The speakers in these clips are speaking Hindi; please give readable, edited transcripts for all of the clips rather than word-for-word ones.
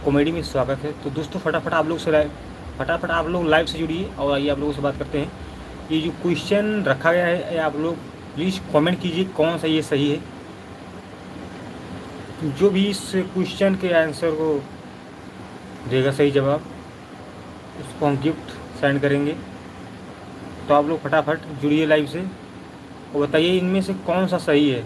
कॉमेडी में स्वागत है। तो दोस्तों फटाफट आप लोग लाइव से जुड़िए और आइए आप लोगों से बात करते हैं। ये जो क्वेश्चन रखा गया है, आप लोग प्लीज़ कमेंट कीजिए कौन सा ये सही है। जो भी इस क्वेश्चन के आंसर को देगा सही जवाब, उसको हम गिफ्ट सेंड करेंगे। तो आप लोग फटाफट जुड़िए लाइव से और बताइए इनमें से कौन सा सही है।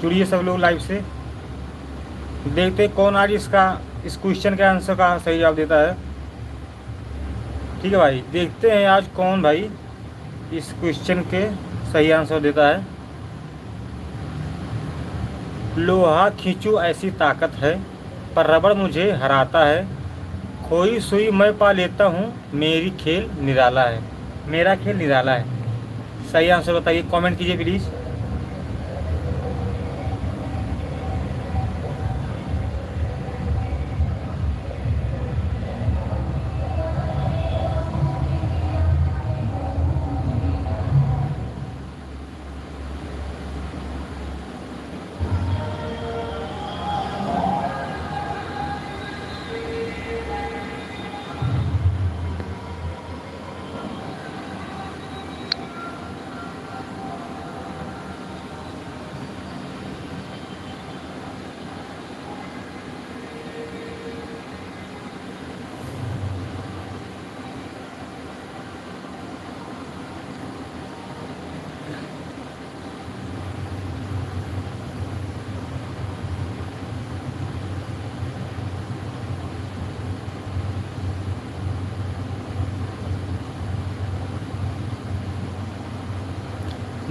जुड़िए सब लोग लाइव से, देखते हैं कौन आज इस क्वेश्चन के आंसर का सही जवाब देता है। ठीक है भाई, देखते हैं आज कौन भाई इस क्वेश्चन के सही आंसर देता है। लोहा खींचू ऐसी ताकत है, पर रबड़ मुझे हराता है। खोई सुई मैं पा लेता हूँ, मेरी खेल निराला है। मेरा खेल निराला है। सही आंसर बताइए, कमेंट कीजिए प्लीज़।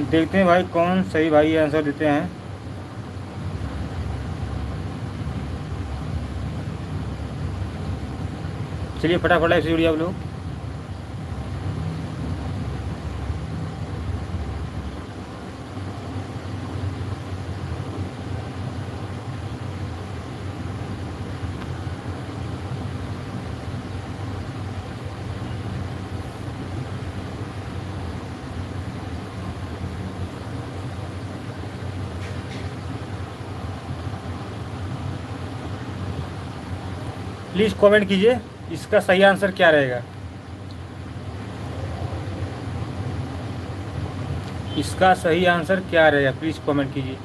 देखते हैं भाई कौन सही भाई आंसर देते हैं। चलिए फटाफट लाइव से जुड़िए आप लोग। प्लीज़ कमेंट कीजिए इसका सही आंसर क्या रहेगा। इसका सही आंसर क्या रहेगा, प्लीज़ कमेंट कीजिए।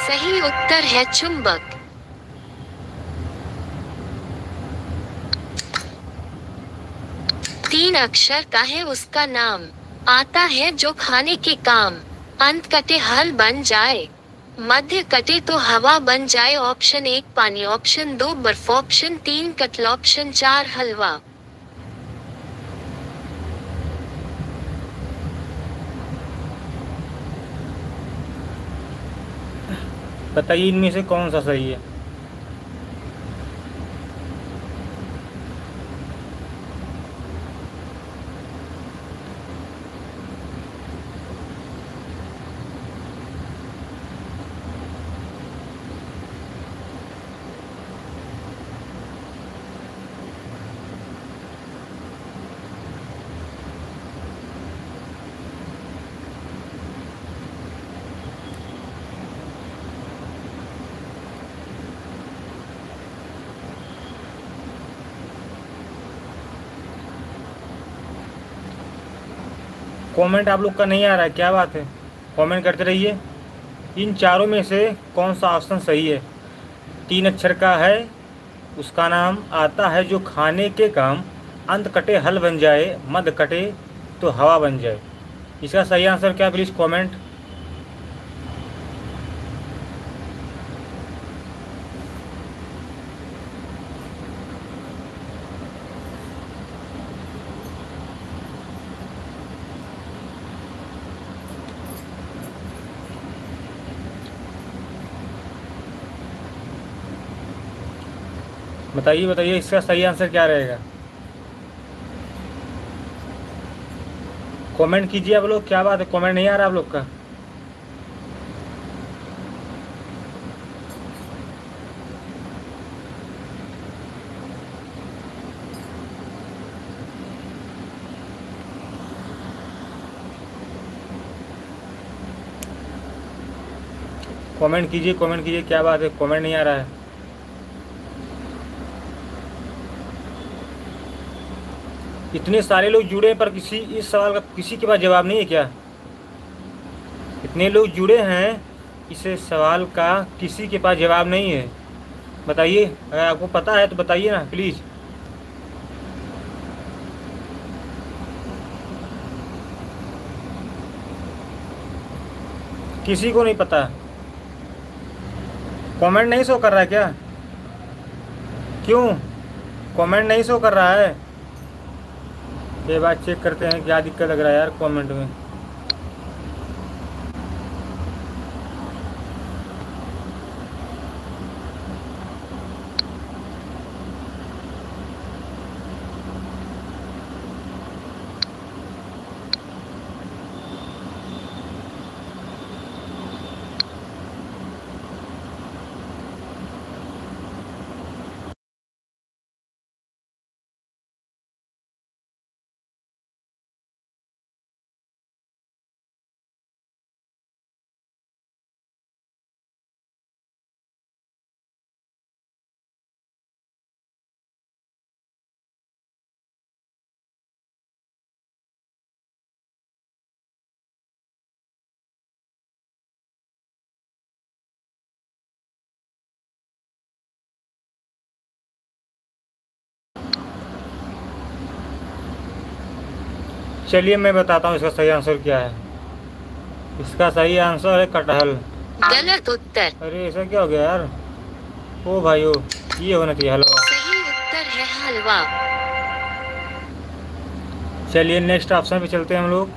सही उत्तर है चुंबक। तीन अक्षर का है उसका नाम, आता है जो खाने के काम, अंत कटे हल बन जाए, मध्य कटे तो हवा बन जाए। ऑप्शन 1 पानी, ऑप्शन 2 बर्फ, ऑप्शन 3 कटल, ऑप्शन 4 हलवा। बताइए इनमें से कौन सा सही है। कमेंट आप लोग का नहीं आ रहा है, क्या बात है? कमेंट करते रहिए। इन चारों में से कौन सा ऑप्शन सही है? तीन अक्षर का है, उसका नाम, आता है जो खाने के काम, अंत कटे हल बन जाए, मध्य कटे तो हवा बन जाए। इसका सही आंसर क्या, प्लीज़ कमेंट। बताइए बताइए इसका सही आंसर क्या रहेगा? कमेंट कीजिए आप लोग, क्या बात है, कमेंट नहीं आ रहा आप लोग का? कमेंट कीजिए, कमेंट कीजिए, क्या बात है, कमेंट नहीं आ रहा है। इतने सारे लोग जुड़े हैं पर किसी इस सवाल का किसी के पास जवाब नहीं है क्या? इतने लोग जुड़े हैं, इस सवाल का किसी के पास जवाब नहीं है। बताइए, अगर आपको पता है तो बताइए ना प्लीज़। किसी को नहीं पता? कमेंट नहीं शो कर रहा है क्या? क्यों कमेंट नहीं शो कर रहा है? ये बात चेक करते हैं, क्या दिक्कत लग रहा है यार कमेंट में। चलिए मैं बताता हूँ इसका सही आंसर क्या है। इसका सही आंसर है कटहल। गलत उत्तर। अरे ऐसा क्या हो गया यार? ओ भाई ओ, ये होना चाहिए हलवा। सही उत्तर है हलवा। चलिए नेक्स्ट ऑप्शन पे चलते हैं हम लोग,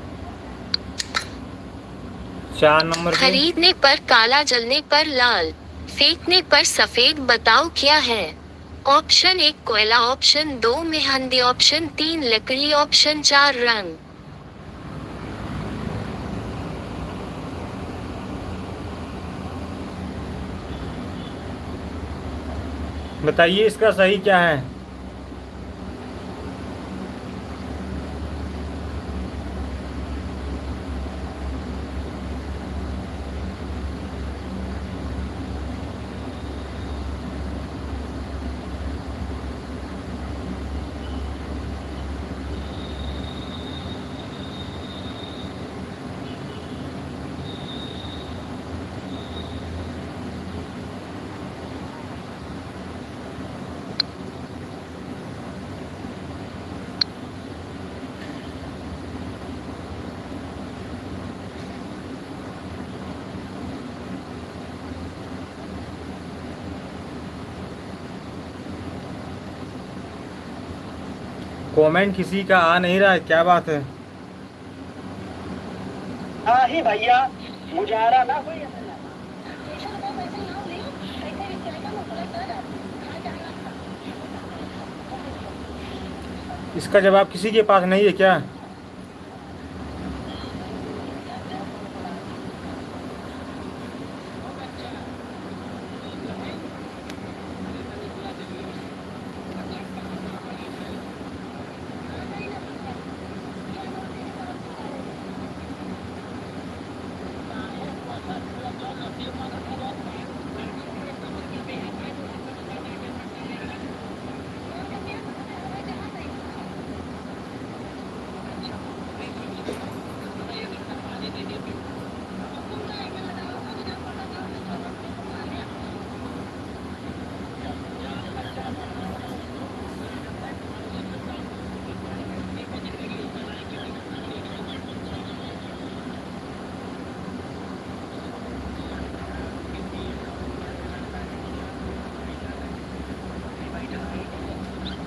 4 नंबर पे। खरीदने पर काला, जलने पर लाल, फेंकने पर सफेद, बताओ क्या है? ऑप्शन 1 कोयला, ऑप्शन 2 मेहंदी, ऑप्शन 3 लकड़ी, ऑप्शन 4 रंग। बताइए इसका सही क्या है? कमेंट किसी का आ नहीं रहा है, क्या बात है? हाँ ही भैया, मुजाहरा ना हुई। इसका जवाब किसी के पास नहीं है क्या?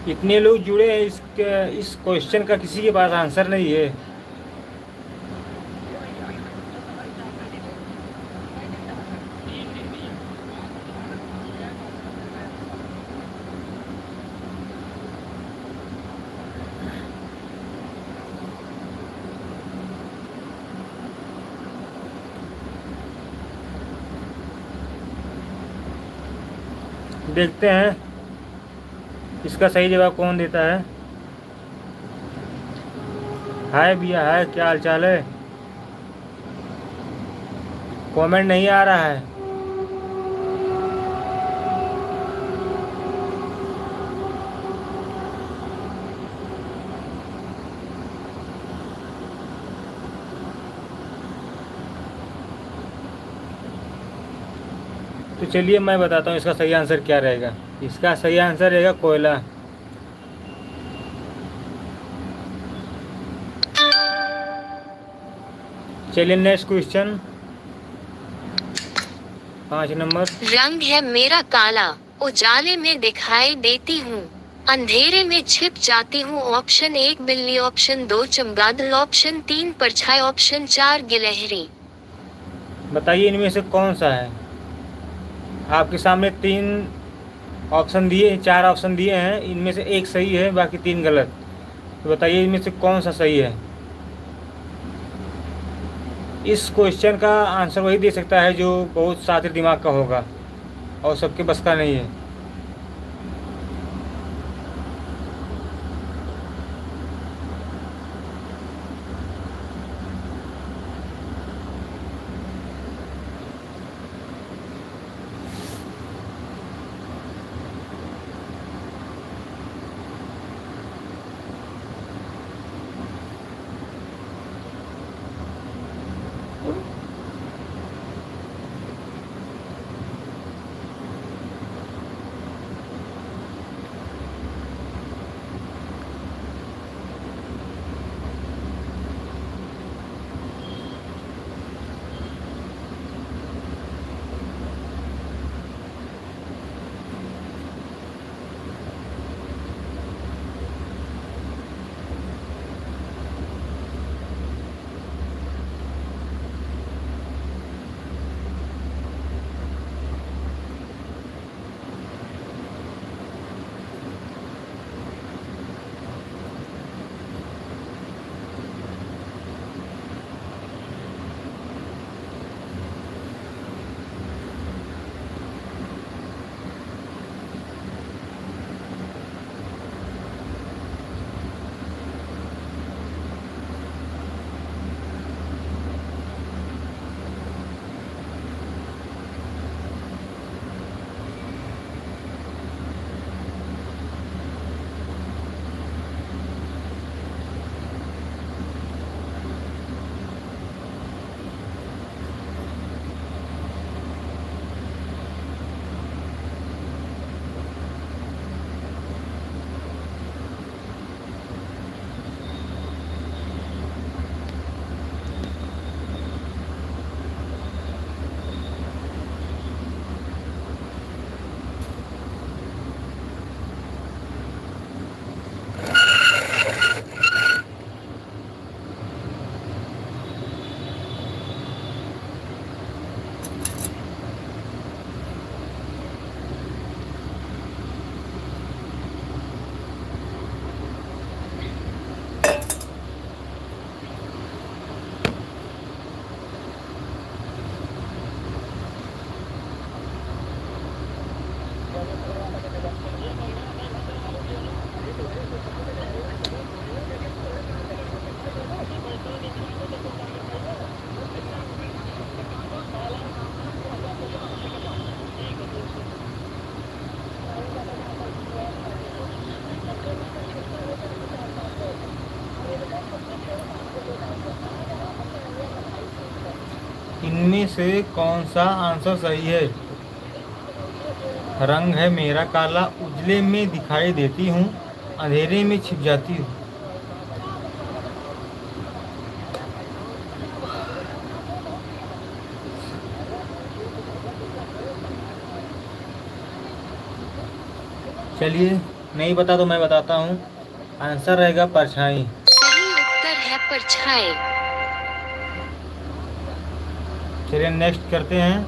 इतने लोग जुड़े हैं, इस क्वेश्चन का किसी के पास आंसर नहीं है। देखते हैं इसका सही जवाब कौन देता है। हाय भैया, हाय, क्या हाल चाल है? कमेंट नहीं आ रहा है। तो चलिए मैं बताता हूँ इसका सही आंसर क्या रहेगा। इसका सही आंसर रहेगा कोयला। चलिए नेक्स्ट क्वेश्चन, 5 नंबर। रंग है मेरा काला, उजाले में दिखाई देती हूँ, अंधेरे में छिप जाती हूँ। ऑप्शन 1 बिल्ली, ऑप्शन 2 चमगादड़, ऑप्शन 3 परछाई, ऑप्शन 4 गिलहरी। बताइए इनमें से कौन सा है। आपके सामने 3 ऑप्शन दिए, 4 ऑप्शन दिए हैं, इनमें से एक सही है, बाकी 3 गलत। तो बताइए इनमें से कौन सा सही है। इस क्वेश्चन का आंसर वही दे सकता है जो बहुत शातिर दिमाग का होगा और सबके बस का नहीं है। इनमें से कौन सा आंसर सही है? रंग है मेरा काला, उजले में दिखाई देती हूँ, अंधेरे में छिप जाती हूँ। चलिए, नहीं पता तो मैं बताता हूँ। आंसर रहेगा परछाई। सही उत्तर है परछाई। चलिए नेक्स्ट करते हैं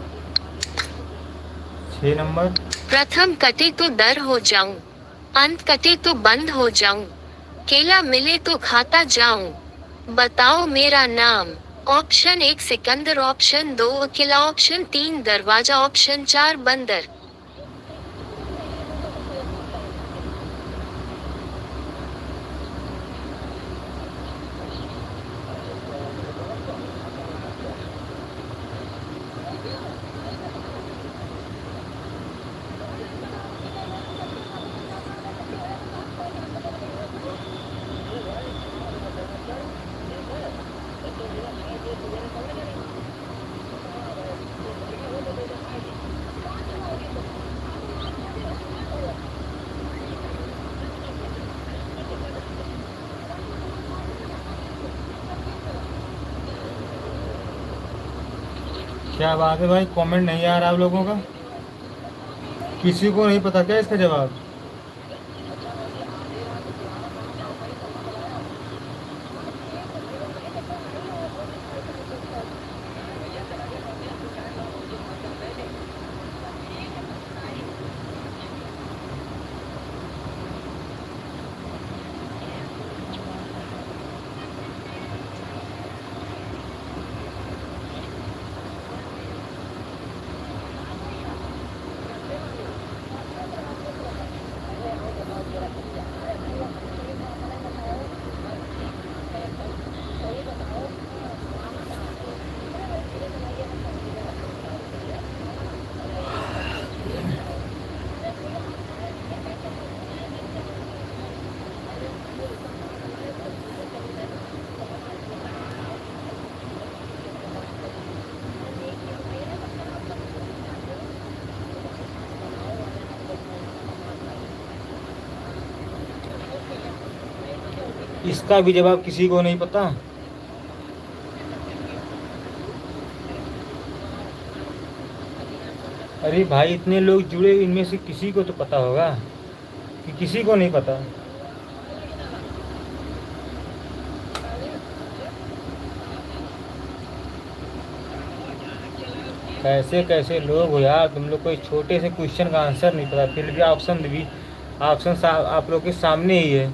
6 नंबर। प्रथम कटे तो दर हो जाऊं, अंत कटे तो बंद हो जाऊं, केला मिले तो खाता जाऊं, बताओ मेरा नाम। ऑप्शन 1 सिकंदर, ऑप्शन 2 अकेला, ऑप्शन 3 दरवाजा, ऑप्शन 4 बंदर। क्या बात है भाई, कमेंट नहीं आ रहा आप लोगों का? किसी को नहीं पता क्या इसका जवाब? इसका भी जवाब किसी को नहीं पता? अरे भाई, इतने लोग जुड़े, इनमें से किसी को तो पता होगा कि किसी को नहीं पता? कैसे कैसे लोग हो यार, तुम लोग को इस छोटे से क्वेश्चन का आंसर नहीं पता, फिर भी ऑप्शन आप लोग के सामने ही है।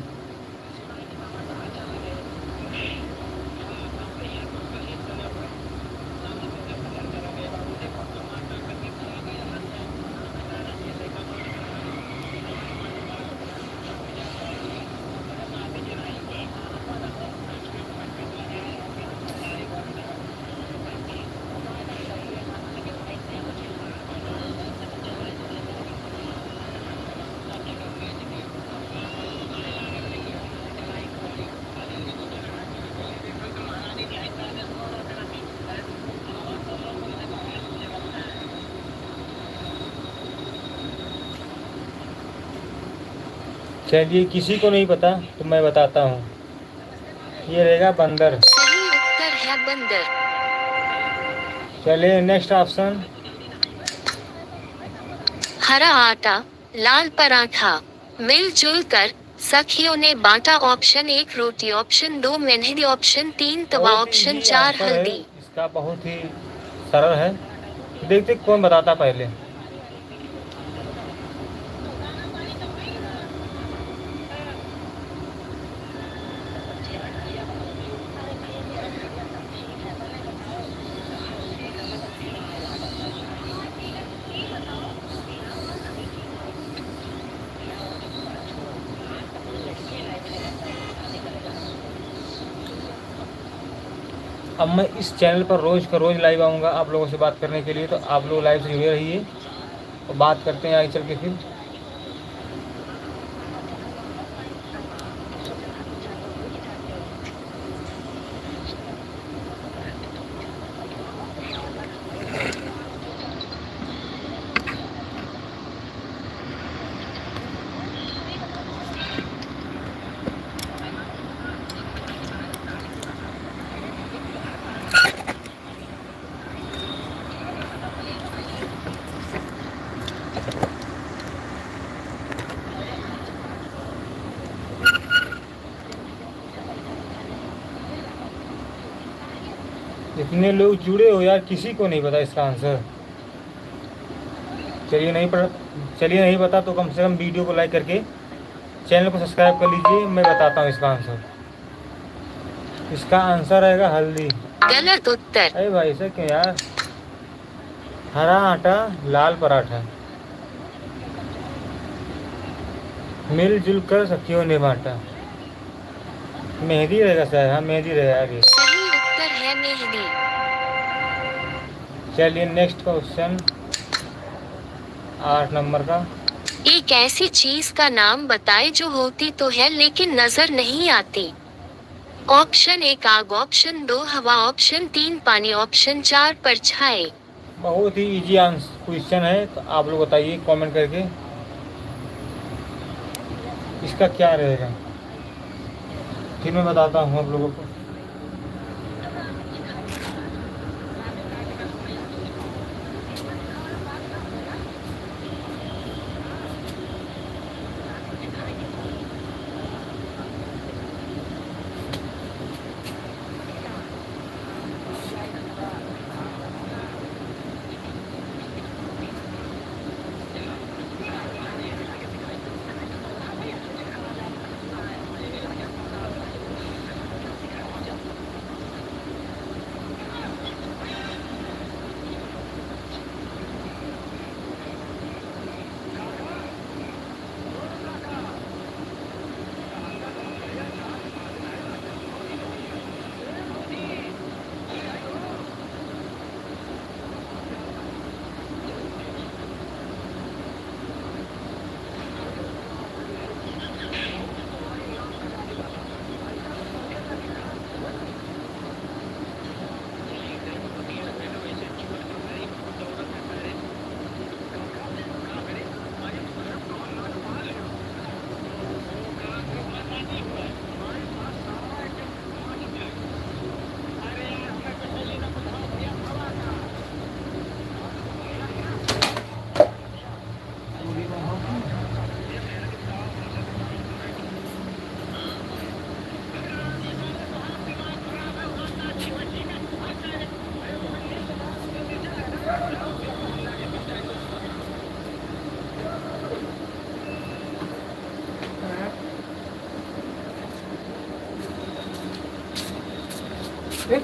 चलिए, किसी को नहीं पता तो मैं बताता हूँ, ये रहेगा बंदर। सही उत्तर है बंदर। चलिए नेक्स्ट ऑप्शन। हरा आटा, लाल पराठा, मिलजुल कर सखियों ने बांटा। ऑप्शन 1 रोटी, ऑप्शन 2 मेहंदी, ऑप्शन 3 तवा, बहुत ऑप्शन easy 4 आंसर है, हल्दी। इसका बहुत ही सरल है। देखते कौन बताता पहले। अब मैं इस चैनल पर रोज़ का रोज़ लाइव आऊँगा आप लोगों से बात करने के लिए, तो आप लोग लाइव से जुड़े रहिए और बात करते हैं आगे चल के फिर। जितने लोग जुड़े हो यार, किसी को नहीं पता इसका आंसर। चलिए नहीं पता तो कम से कम वीडियो को लाइक करके चैनल को सब्सक्राइब कर लीजिए। मैं बताता हूँ इसका आंसर। इसका आंसर रहेगा हल्दी। गलत उत्तर। अरे भाई ऐसा क्यों यार? हरा आटा लाल पराठा, मिलजुल कर सखियों ने बांटा। मेहंदी रहेगा शायद। हाँ मेहंदी रहेगा आगे। सही उत्तर है मेहंदी। चलिए नेक्स्ट क्वेश्चन 8 नंबर का। एक ऐसी चीज का नाम बताए जो होती तो है लेकिन नजर नहीं आती। ऑप्शन 1 आग, ऑप्शन 2 हवा, ऑप्शन 3 पानी, ऑप्शन 4 परछाई। बहुत ही इजी आंसर क्वेश्चन है, तो आप लोग बताइए कमेंट करके इसका क्या रहेगा। फिर मैं बताता हूँ आप लोगों को।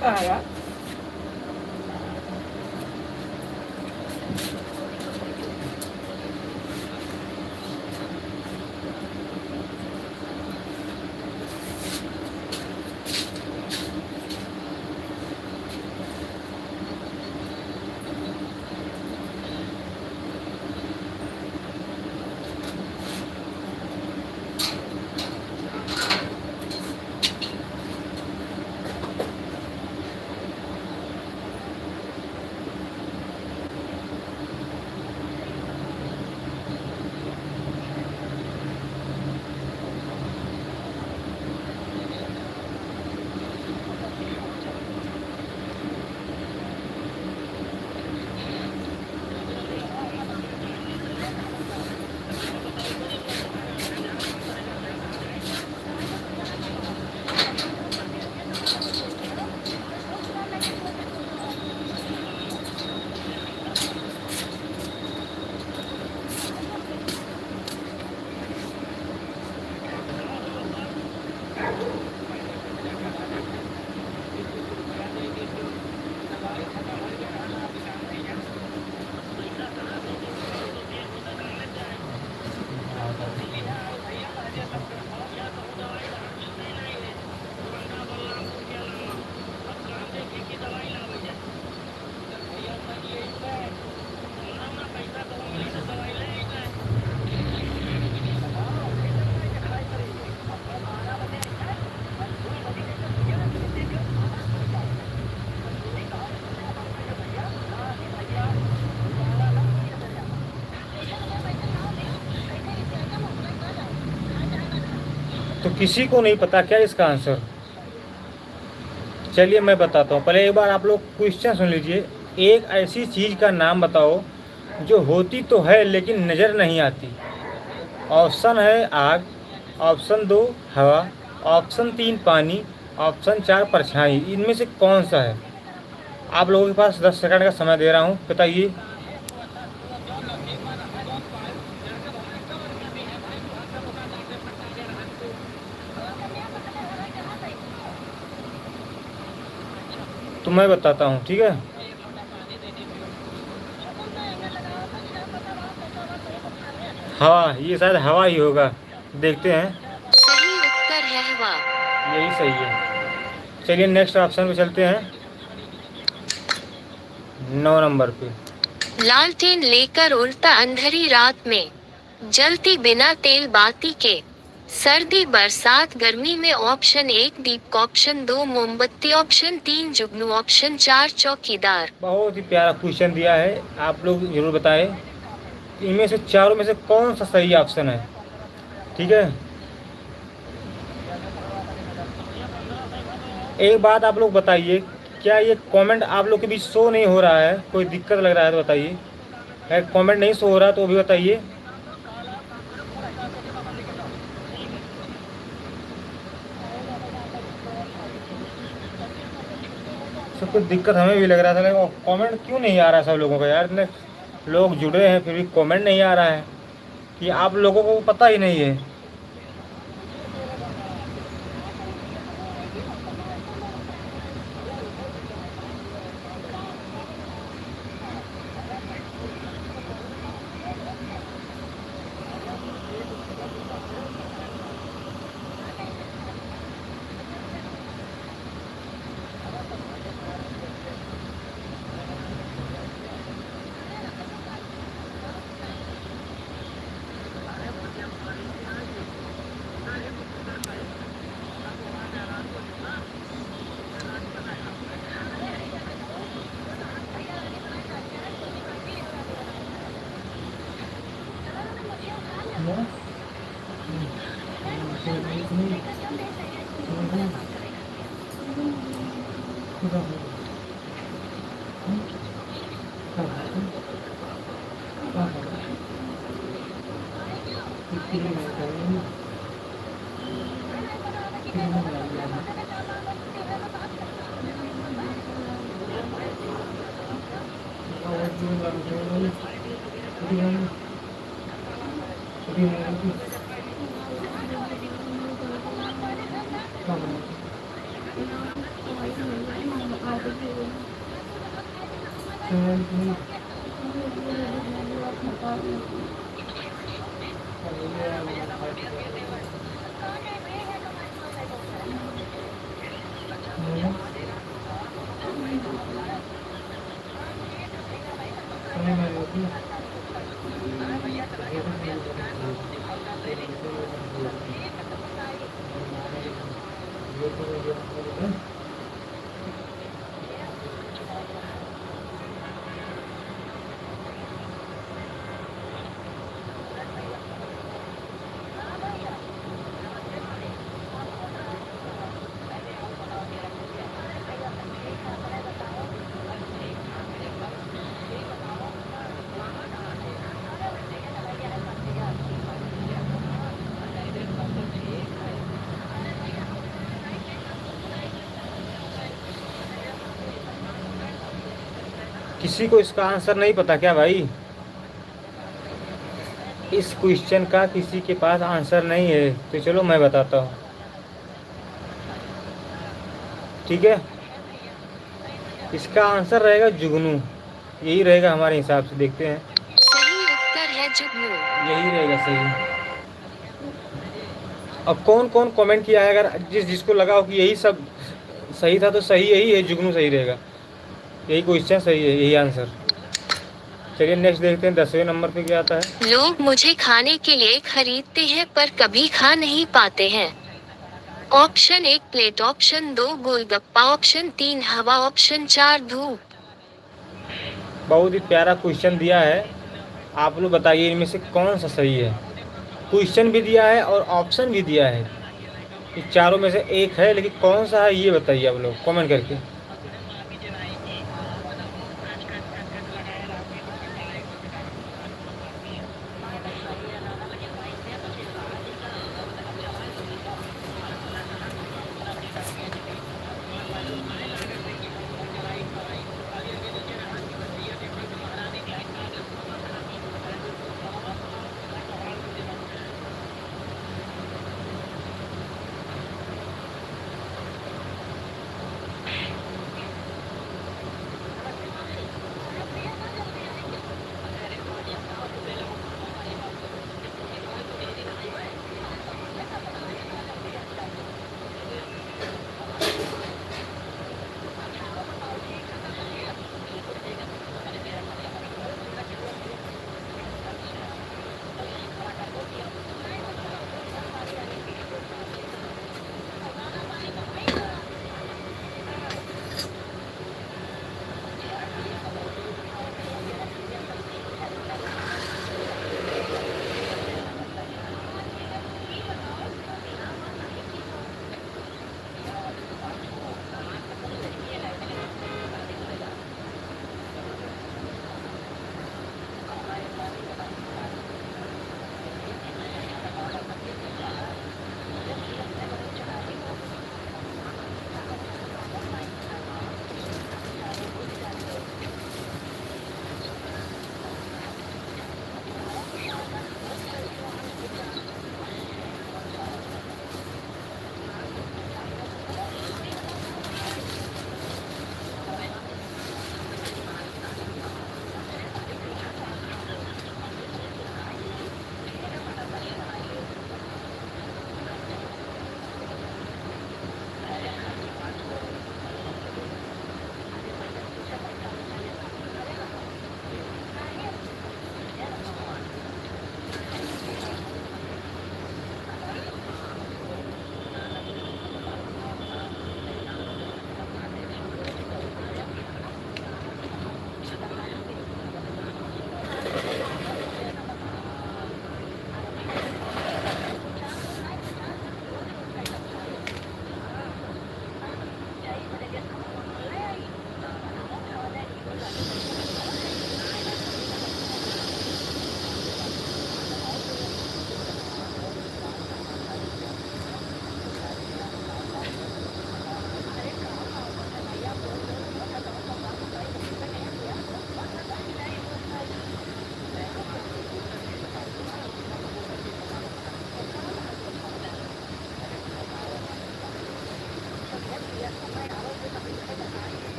आया तो किसी को नहीं पता क्या इसका आंसर? चलिए मैं बताता हूँ। पहले एक बार आप लोग क्वेश्चन सुन लीजिए। एक ऐसी चीज़ का नाम बताओ जो होती तो है लेकिन नज़र नहीं आती। ऑप्शन है आग, ऑप्शन 2 हवा, ऑप्शन 3 पानी, ऑप्शन 4 परछाई। इनमें से कौन सा है? आप लोगों के पास 10 सेकंड का समय दे रहा हूँ, बताइए। तो मैं बताता हूँ, ठीक है। हवा, ये शायद हवा ही होगा, देखते हैं। सही उत्तर है हवा। यही सही है। चलिए नेक्स्ट ऑप्शन पे चलते हैं, 9 नंबर पे। लालटेन लेकर उड़ता अंधेरी रात में, जलती बिना तेल बाती के, सर्दी बरसात गर्मी में। ऑप्शन 1 दीप, ऑप्शन 2 मोमबत्ती, ऑप्शन 3 जुगनू, ऑप्शन 4 चौकीदार। बहुत ही प्यारा क्वेश्चन दिया है, आप लोग जरूर बताएं इनमें से चारों में से कौन सा सही ऑप्शन है, ठीक है। एक बात आप लोग बताइए, क्या ये कमेंट आप लोग के बीच शो नहीं हो रहा है? कोई दिक्कत लग रहा है तो बताइए। अगर कमेंट नहीं शो हो रहा तो भी बताइए। सब कुछ दिक्कत हमें भी लग रहा था, लेकिन कमेंट क्यों नहीं आ रहा है सब लोगों का यार? इतने लोग जुड़े हैं फिर भी कमेंट नहीं आ रहा है, कि आप लोगों को पता ही नहीं है। किसी को इसका आंसर नहीं पता क्या भाई? इस क्वेश्चन का किसी के पास आंसर नहीं है तो चलो मैं बताता हूँ, ठीक है। इसका आंसर रहेगा जुगनू, यही रहेगा हमारे हिसाब से। देखते हैं, सही उत्तर है जुगनू। यही रहेगा सही। अब कौन कौन कमेंट किया है? अगर जिसको लगा हो कि यही सब सही था तो सही यही है, जुगनू सही रहेगा। यही क्वेश्चन सही है, यही आंसर। चलिए नेक्स्ट देखते हैं 10वें नंबर पे क्या आता है। लोग मुझे खाने के लिए खरीदते हैं पर कभी खा नहीं पाते हैं। Option 1 plate, option 2 golgappa, option 3 हवा, ऑप्शन 4 धूप। बहुत ही प्यारा क्वेश्चन दिया है, आप लोग बताइए इनमें से कौन सा सही है। क्वेश्चन भी दिया है और ऑप्शन भी दिया है, ये चारों में से एक है, लेकिन कौन सा है ये बताइए आप लोग कमेंट करके।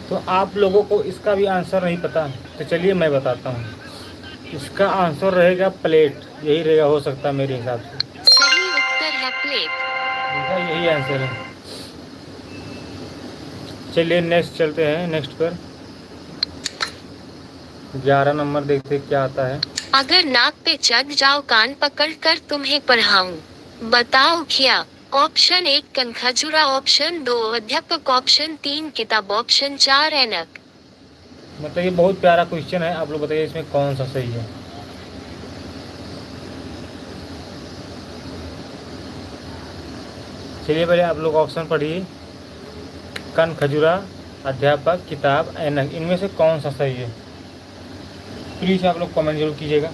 तो आप लोगों को इसका भी आंसर नहीं पता, तो चलिए मैं बताता हूँ। इसका आंसर रहेगा प्लेट, यही रहेगा, हो सकता है मेरे हिसाब से। सही उत्तर है प्लेट। देखा, यही आंसर है। चलिए नेक्स्ट चलते हैं, नेक्स्ट पर 11 नंबर देखते क्या आता है। अगर नाक पे चढ़ जाओ कान पकड़ कर तुम्हें पढ़ाऊं, बताओ क्या। ऑप्शन 1 कनखजूरा, ऑप्शन 2 अध्यापक, ऑप्शन 3 किताब, ऑप्शन 4 ऐनक। मतलब ये बहुत प्यारा क्वेश्चन है, आप लोग बताइए इसमें कौन सा सही है। चलिए पहले आप लोग ऑप्शन पढ़िए। कन खजूरा, अध्यापक, किताब, ऐनक, इनमें से कौन सा सही है? प्लीज़ आप लोग कमेंट जरूर कीजिएगा।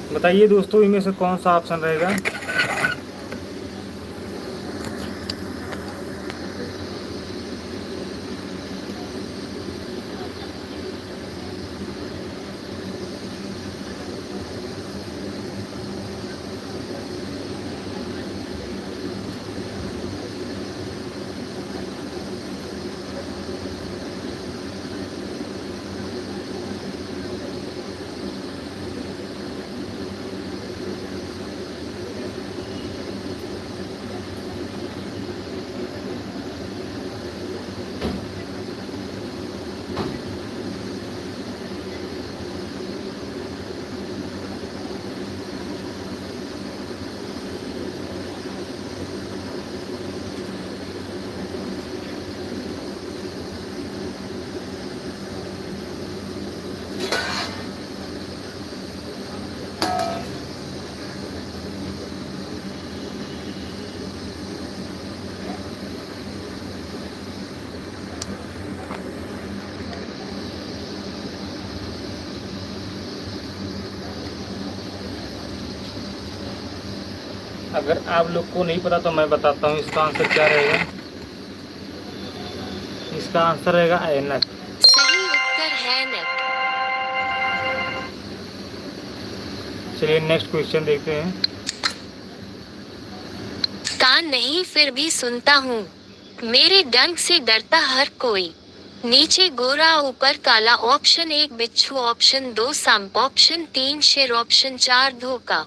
बताइए दोस्तों, इनमें से कौन सा ऑप्शन रहेगा? अगर आप लोग को नहीं पता तो मैं बताता हूँ इसका आंसर क्या रहेगा। इसका आंसर रहेगा ऐनक। सही उत्तर है ऐनक। चलिए नेक्स्ट क्वेश्चन देखते हैं। कान नहीं फिर भी सुनता हूँ, मेरे डंक से डरता हर कोई। नीचे गोरा ऊपर काला, ऑप्शन 1 बिच्छू, ऑप्शन 2 सांप, ऑप्शन 3 शेर, ऑप्शन 4 धोखा।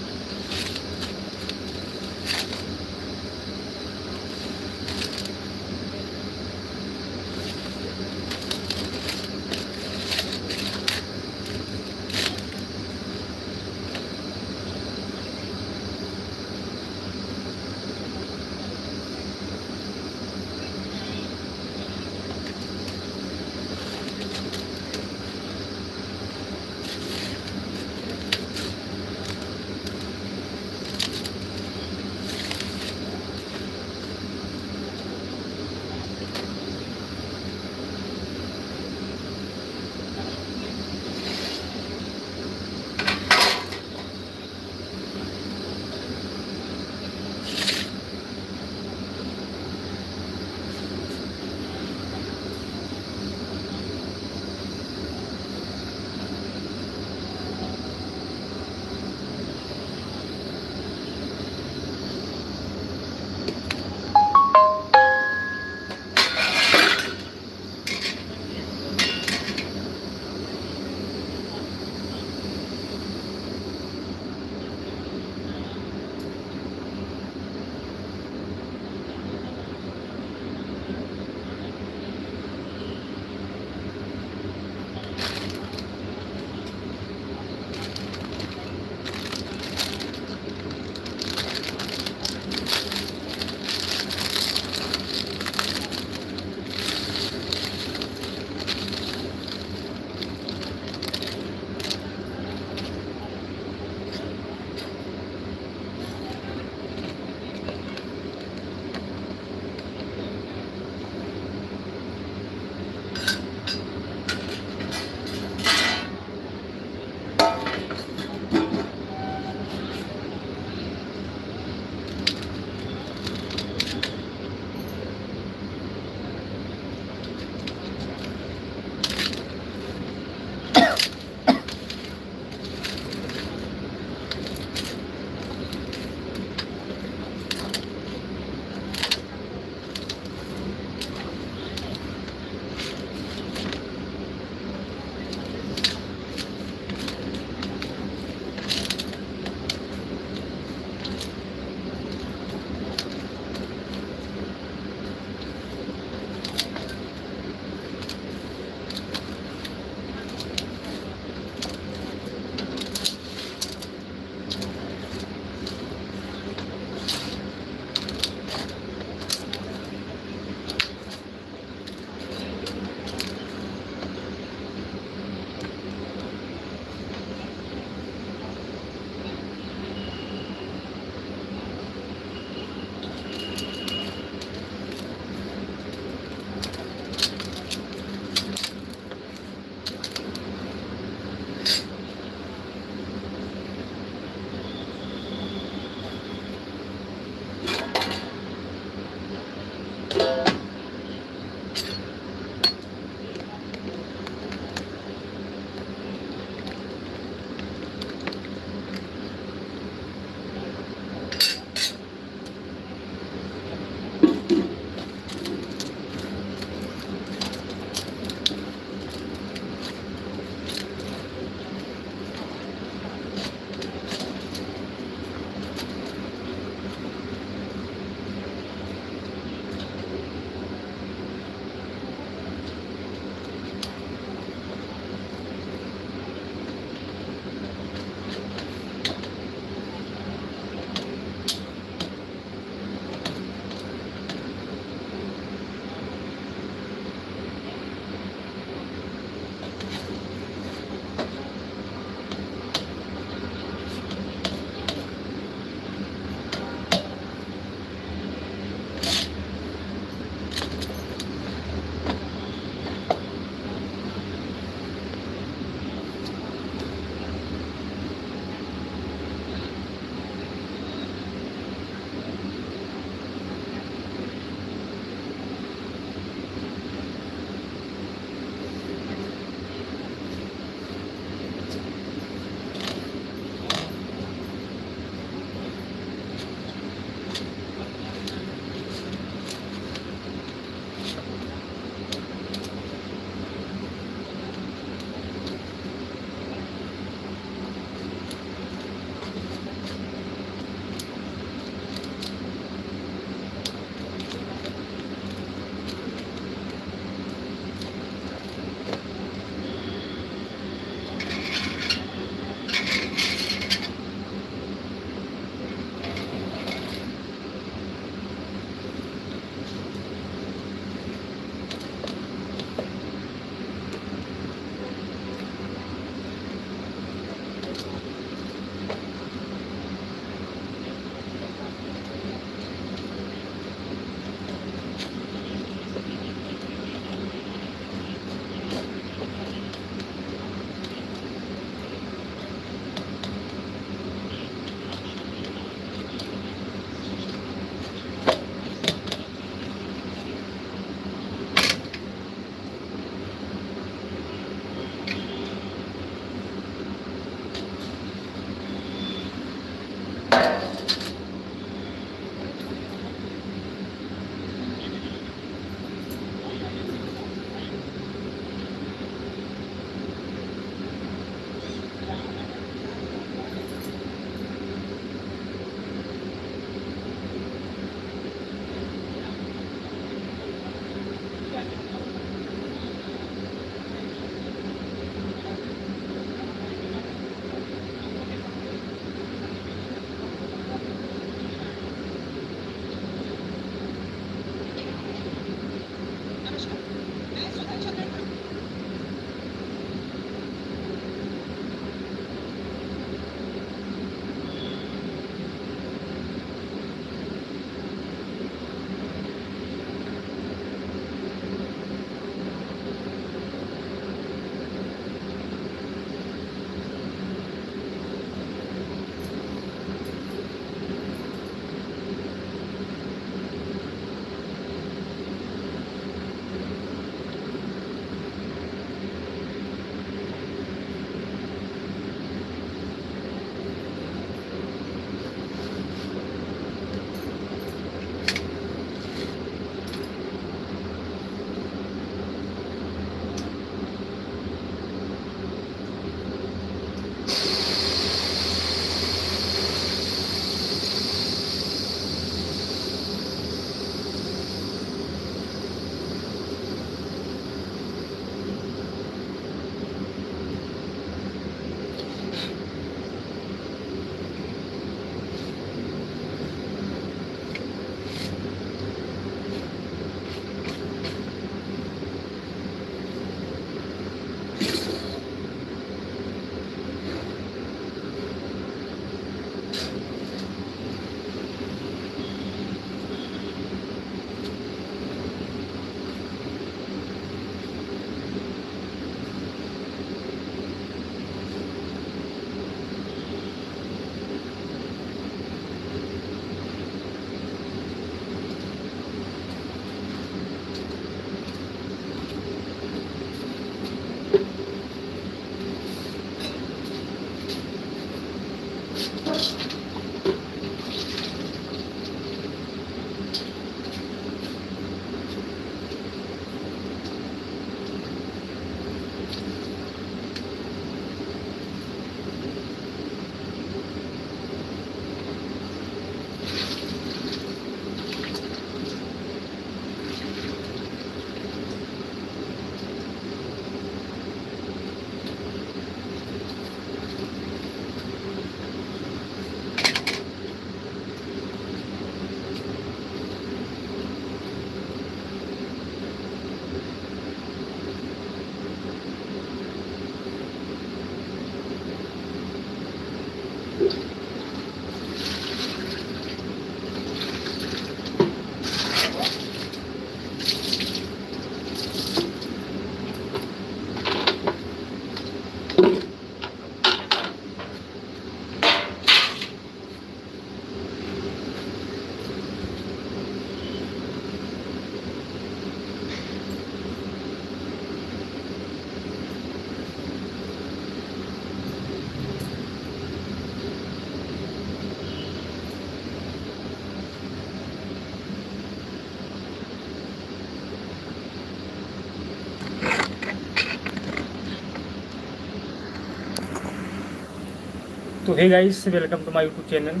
तो hey guys, welcome to my YouTube channel.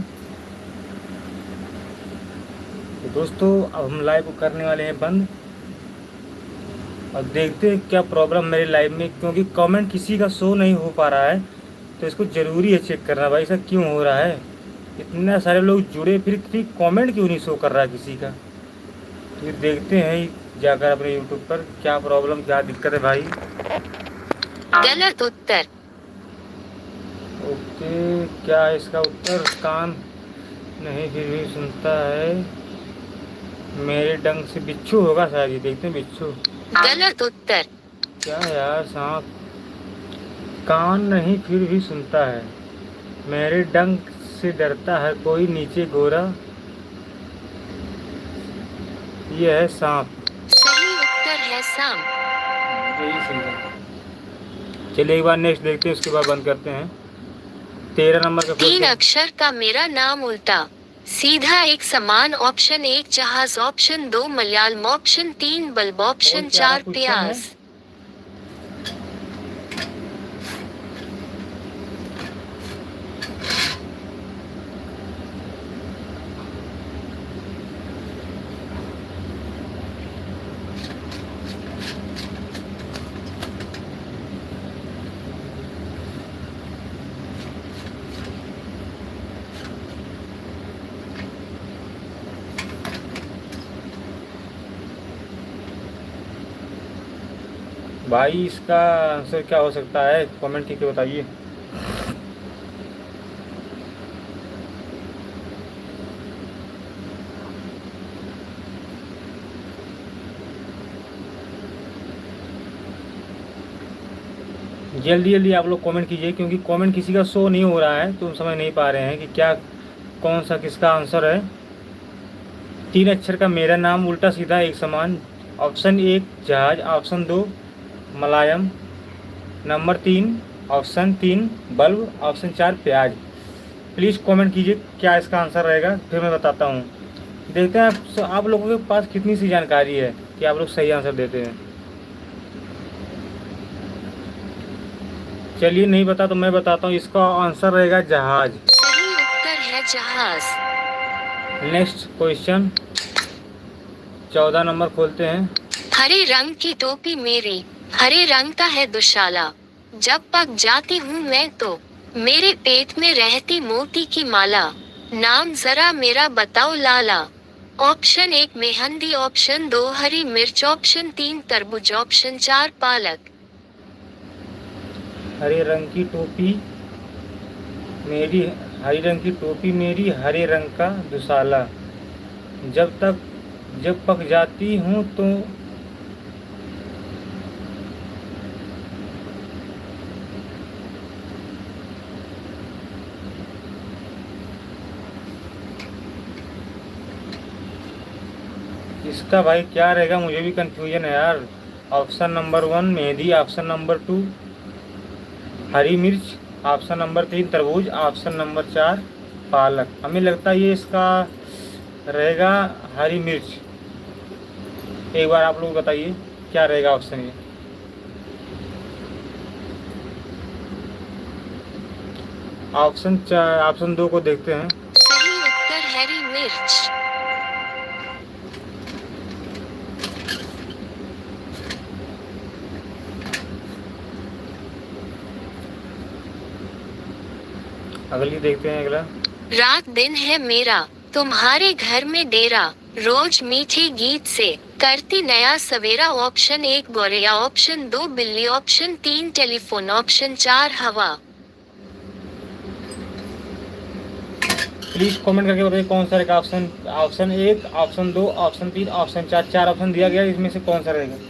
तो दोस्तों, अब हम लाइव को करने वाले हैं बंद और देखते हैं क्या प्रॉब्लम मेरे लाइव में, क्योंकि कमेंट किसी का शो नहीं हो पा रहा है। तो इसको ज़रूरी है चेक करना भाई, ऐसा क्यों हो रहा है। इतने सारे लोग जुड़े, फिर कमेंट क्यों नहीं शो कर रहा है किसी का। तो ये देखते हैं जाकर अपने यूट्यूब पर क्या प्रॉब्लम, क्या दिक्कत है भाई। गलत उत्तर। ओके, क्या है इसका उत्तर। कान नहीं फिर भी सुनता है मेरे डंग से। बिच्छू होगा शायद, ये देखते हैं बिच्छू। गलत उत्तर। क्या यार, सांप। कान नहीं फिर भी सुनता है मेरे डंक से डरता है कोई नीचे गोरा। ये है सांप। सही उत्तर है सांप। यही सही है। चलिए एक बार नेक्स्ट देखते हैं, उसके बाद बंद करते हैं। 13 नंबर का 3 अक्षर का मेरा नाम उल्टा सीधा एक समान। ऑप्शन 1 जहाज, option 2 Malayalam, option 3 bulb, option और क्या 4 क्वेश्चन प्याज। भाई इसका आंसर क्या हो सकता है, कमेंट करके बताइए। जल्दी जल्दी आप लोग कमेंट कीजिए, क्योंकि कमेंट किसी का शो नहीं हो रहा है, तो हम समझ नहीं पा रहे हैं कि क्या, कौन सा किसका आंसर है। 3 अक्षर का मेरा नाम उल्टा सीधा एक समान। ऑप्शन 1 जहाज, option 2 Malayalam, number 3 option 3 bulb, option 4 प्याज। प्लीज़ कमेंट कीजिए क्या इसका आंसर रहेगा, फिर मैं बताता हूँ। देखते हैं आप लोगों के पास कितनी सी जानकारी है कि आप लोग सही आंसर देते हैं। चलिए नहीं बता तो मैं बताता हूँ, इसका आंसर रहेगा जहाज। सही उत्तर है जहाज। नेक्स्ट क्वेश्चन 14 नंबर खोलते हैं। हरे रंग की टोपी मेरी, हरे रंग का है दुशाला। जब पक जाती हूँ मैं तो मेरे पेट में रहती मोती की माला। नाम जरा मेरा बताओ लाला। ऑप्शन 1 मेहंदी, ऑप्शन 2 हरी मिर्च, ऑप्शन 3 तरबूज, ऑप्शन 4 पालक। हरे रंग की टोपी मेरी, हरी रंग की टोपी मेरी, हरे रंग का दुशाला। जब पक जाती हूँ तो इसका भाई क्या रहेगा, मुझे भी कंफ्यूजन है यार। Option number 1 mehndi, option number 2 हरी मिर्च, ऑप्शन नंबर 3 तरबूज, ऑप्शन नंबर 4 पालक। हमें लगता है ये इसका रहेगा हरी मिर्च। एक बार आप लोग बताइए क्या रहेगा ऑप्शन ये। ऑप्शन 2 को देखते हैं। सही उत्तर हरी मिर्च। अगली देखते हैं अगला। रात दिन है मेरा तुम्हारे घर में डेरा। रोज मीठे गीत से करती नया सवेरा। ऑप्शन 1 गौरैया, ऑप्शन 2 बिल्ली, ऑप्शन 3 टेलीफोन, ऑप्शन 4 हवा। प्लीज कमेंट करके बताइए कौन सा रहेगा option. Option 1, option 2, option 3, option 4। 4 option दिया गया, इसमें से कौन सा रहेगा।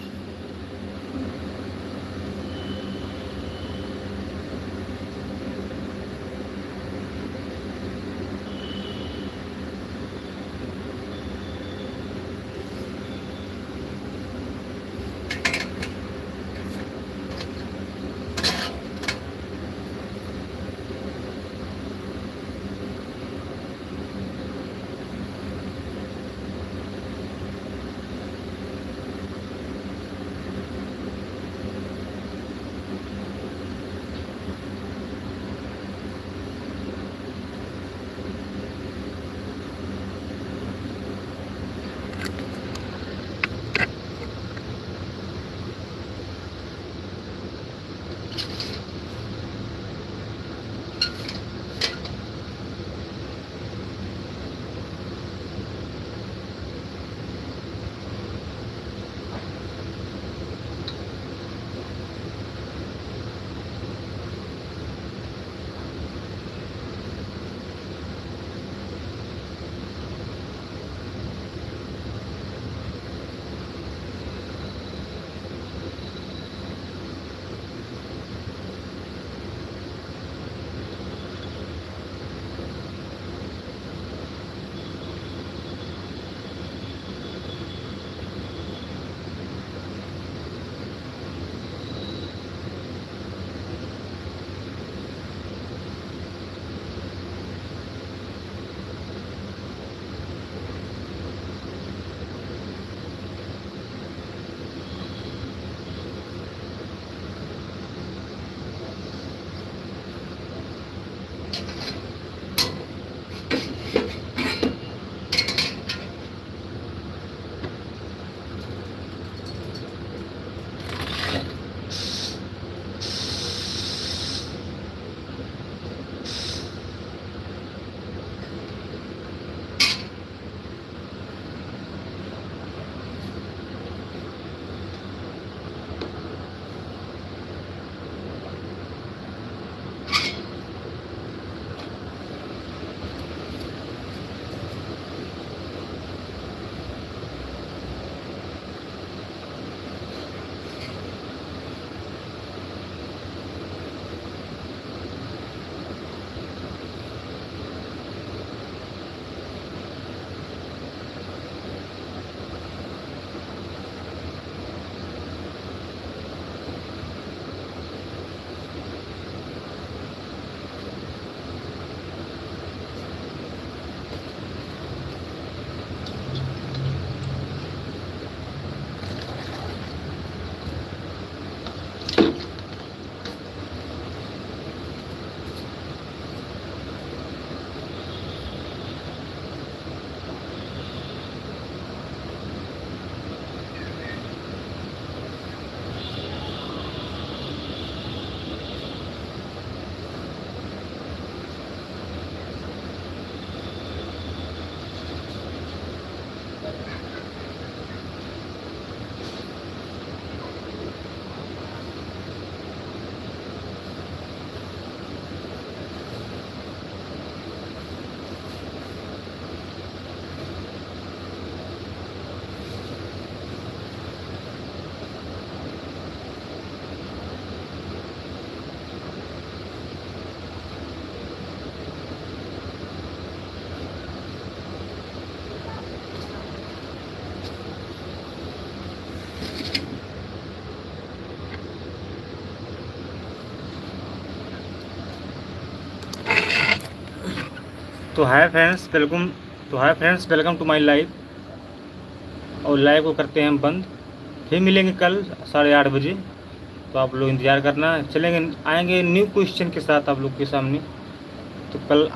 तो hi friends, welcome to my live. और लाइव को करते हैं हम बंद। फिर मिलेंगे कल 8:30 बजे। तो आप लोग इंतज़ार करना, चलेंगे आएंगे न्यू क्वेश्चन के साथ आप लोग के सामने। तो कल